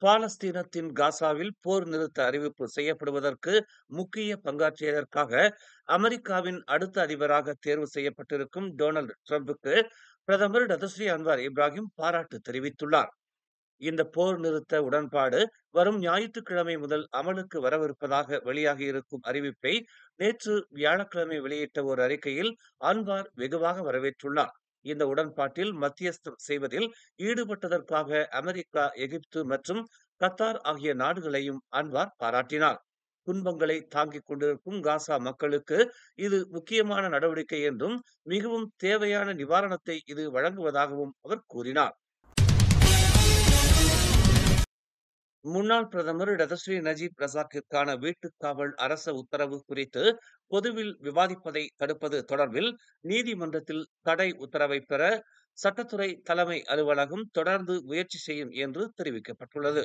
பாலஸ்தீனத்தின் காசாவில் போர் நிறுத்த அறிவிப்பு செய்யப்படுவதற்கு முக்கிய பங்காற்றியதற்காக அமெரிக்காவின் அடுத்த அதிபராக தேர்வு செய்யப்பட்டிருக்கும் டொனால்டு டிரம்புக்கு பிரதமர் டதஸ்ரீ அன்வார் இப்ராஹிம் பாராட்டு தெரிவித்துள்ளார். இந்த போர் நிறுத்த உடன்பாடு வரும் ஞாயிற்றுக்கிழமை முதல் அமலுக்கு வரவிருப்பதாக வெளியாகியிருக்கும் அறிவிப்பை நேற்று வியாழக்கிழமை வெளியிட்ட ஒரு அறிக்கையில் அன்வார் வெகுவாக வரவேற்றுள்ளார். இந்த உடன்பாட்டில் மத்தியஸ்தம் செய்வதில் ஈடுபட்டதற்காக அமெரிக்கா, எகிப்து மற்றும் கத்தார் ஆகிய நாடுகளையும் அன்வார் பாராட்டினார். துன்பங்களை தாங்கிக் கொண்டிருக்கும் காசா மக்களுக்கு இது முக்கியமான நடவடிக்கை என்றும் மிகவும் தேவையான நிவாரணத்தை இது வழங்குவதாகவும் அவர் கூறினார். முன்னாள் பிரதமர் டதஸ்ரீ நஜீப் ரசாக்கிற்கான வீட்டுக் காவல் அரச உத்தரவு குறித்து பொதுவில் விவாதிப்பதை தடுப்பது தொடர்பில் நீதிமன்றத்தில் தடை உத்தரவை பெற சட்டத்துறை தலைமை அலுவலகம் தொடர்ந்து முயற்சி செய்யும் என்று தெரிவிக்கப்பட்டுள்ளது.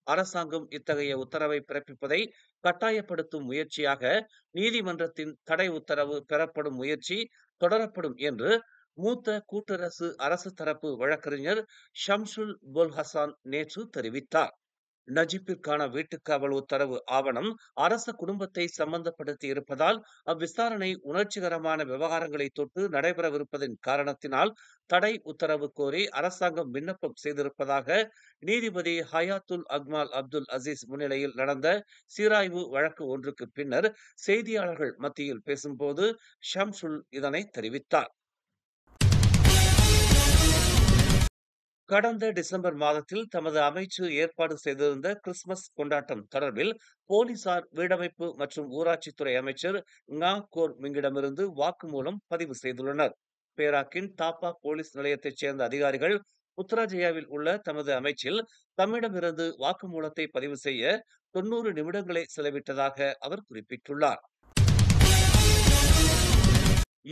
அரசாங்கம் இத்தகைய உத்தரவை பிறப்பிப்பதை கட்டாயப்படுத்தும் முயற்சியாக நீதிமன்றத்தின் தடை உத்தரவு பெறப்படும் முயற்சி தொடரப்படும் என்று மூத்த கூட்டரசு அரசு தரப்பு வழக்கறிஞர் ஷம்சுல் பொல்ஹசான் நேற்று தெரிவித்தார். நஜீப்பிற்கான வீட்டுக்காவல் உத்தரவு ஆவணம் அரச குடும்பத்தை சம்பந்தப்படுத்தி இருப்பதால் அவ்விசாரணை உணர்ச்சிகரமான விவகாரங்களை தொட்டு நடைபெறவிருப்பதன் காரணத்தினால் தடை உத்தரவு கோரி அரசாங்கம் விண்ணப்பம் செய்திருப்பதாக நீதிபதி ஹயாத்துல் அக்மால் அப்துல் அசீஸ் முன்னிலையில் நடந்த சீராய்வு வழக்கு ஒன்றுக்கு பின்னர் செய்தியாளர்கள் மத்தியில் பேசும்போது ஷம்சுல் இதனை தெரிவித்தார். கடந்த டிசம்பர் மாதத்தில் தமது அமைச்சு ஏற்பாடு செய்திருந்த கிறிஸ்துமஸ் கொண்டாட்டம் தொடர்பில் போலீசார் வீடமைப்பு மற்றும் ஊராட்சித்துறை அமைச்சர் ngா கோர் மிங்கிடமிருந்து வாக்குமூலம் பதிவு செய்துள்ளனர். பேராக்கின் தாப்பா போலீஸ் நிலையத்தைச் சேர்ந்த அதிகாரிகள் புத்ராஜயாவில் உள்ள தமது அமைச்சில் தம்மிடமிருந்து வாக்குமூலத்தை பதிவு செய்ய 90 நிமிடங்களை செலவிட்டதாக அவர் குறிப்பிட்டுள்ளார்.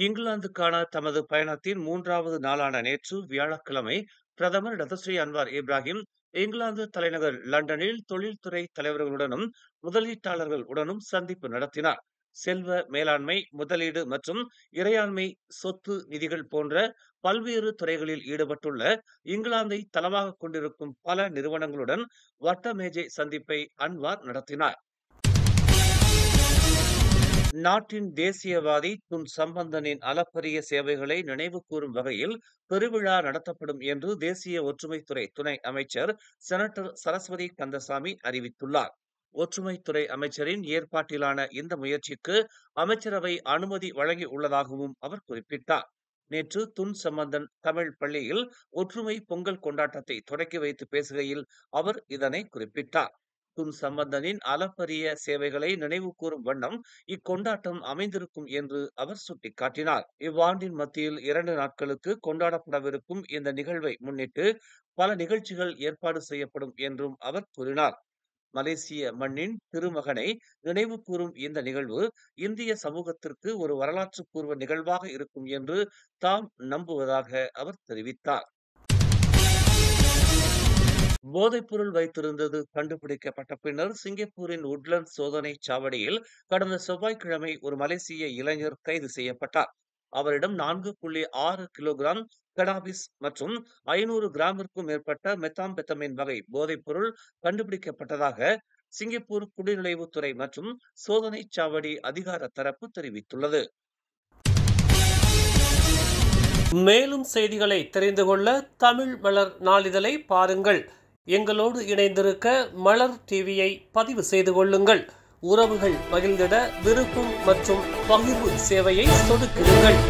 இங்கிலாந்துக்கான தமது பயணத்தின் 3வது நாளான நேற்று வியாழக்கிழமை பிரதமர் டதஸ்ரீ அன்வார் இப்ராஹிம் இங்கிலாந்து தலைநகர் லண்டனில் தொழில்துறை தலைவர்களுடனும் முதலீட்டாளர்களுடனும் சந்திப்பு நடத்தினார். செல்வ மேலாண்மை, முதலீடு மற்றும் இறையாண்மை சொத்து நிதிகள் போன்ற பல்வேறு துறைகளில் ஈடுபட்டுள்ள இங்கிலாந்தை தளமாக கொண்டிருக்கும் பல நிறுவனங்களுடன் வட்ட மேஜை சந்திப்பை அன்வார் நடத்தினார். நாட்டின் தேசியவாதி துன் சம்பந்தனின் அளப்பரிய சேவைகளை நினைவு கூறும் வகையில் பெருவிழா நடத்தப்படும் என்று தேசிய ஒற்றுமைத்துறை துணை அமைச்சர் செனட்டர் சரஸ்வதி கந்தசாமி அறிவித்துள்ளார். ஒற்றுமைத்துறை அமைச்சரின் ஏற்பாட்டிலான இந்த முயற்சிக்கு அமைச்சரவை அனுமதி வழங்கி உள்ளதாகவும் அவர் குறிப்பிட்டார். நேற்று துன் சம்பந்தன் தமிழ் பள்ளியில் ஒற்றுமை பொங்கல் கொண்டாட்டத்தை தொடக்கி வைத்து பேசுகையில் அவர் இதனை குறிப்பிட்டார். துன் சம்பந்தனின் அளப்பரிய சேவைகளை நினைவு கூறும் வண்ணம் இக்கொண்டாட்டம் அமைந்திருக்கும் என்று அவர் சுட்டிக்காட்டினார். இவ்வாண்டின் மத்தியில் 2 நாட்களுக்கு கொண்டாடப்படவிருக்கும் இந்த நிகழ்வை முன்னிட்டு பல நிகழ்ச்சிகள் ஏற்பாடு செய்யப்படும் என்றும் அவர் கூறினார். மலேசிய மண்ணின் திருமகனை நினைவு கூறும் இந்த நிகழ்வு இந்திய சமூகத்திற்கு ஒரு வரலாற்று பூர்வ நிகழ்வாக இருக்கும் என்று தாம் நம்புவதாக அவர் தெரிவித்தார். போதைப்பொருள் வைத்திருந்தது கண்டுபிடிக்கப்பட்ட பின்னர் சிங்கப்பூரின் உட்லண்ட் சோதனை சாவடியில் கடந்த செவ்வாய்க்கிழமை ஒரு மலேசிய இளைஞர் கைது செய்யப்பட்டார். அவரிடம் 4.6 கிலோகிராம் கனாபிஸ் மற்றும் 500 கிராமிற்கும் மேற்பட்ட மெத்தாம்பெத்தமின் வகை போதைப்பொருள் கண்டுபிடிக்கப்பட்டதாக சிங்கப்பூர் குடிநுழைவுத்துறை மற்றும் சோதனை சாவடி அதிகார தரப்பு தெரிவித்துள்ளது. மேலும் செய்திகளை தெரிந்து கொள்ள தமிழ் மலர் நாளிதழை பாருங்கள். எங்களோடு இணைந்திருக்க மலர் டிவியை பதிவு செய்து கொள்ளுங்கள். உறவுகள் மகிழ்ந்திட விருப்பம் மற்றும் பகிர்வு சேவையை சொடுக்கிடுங்கள்.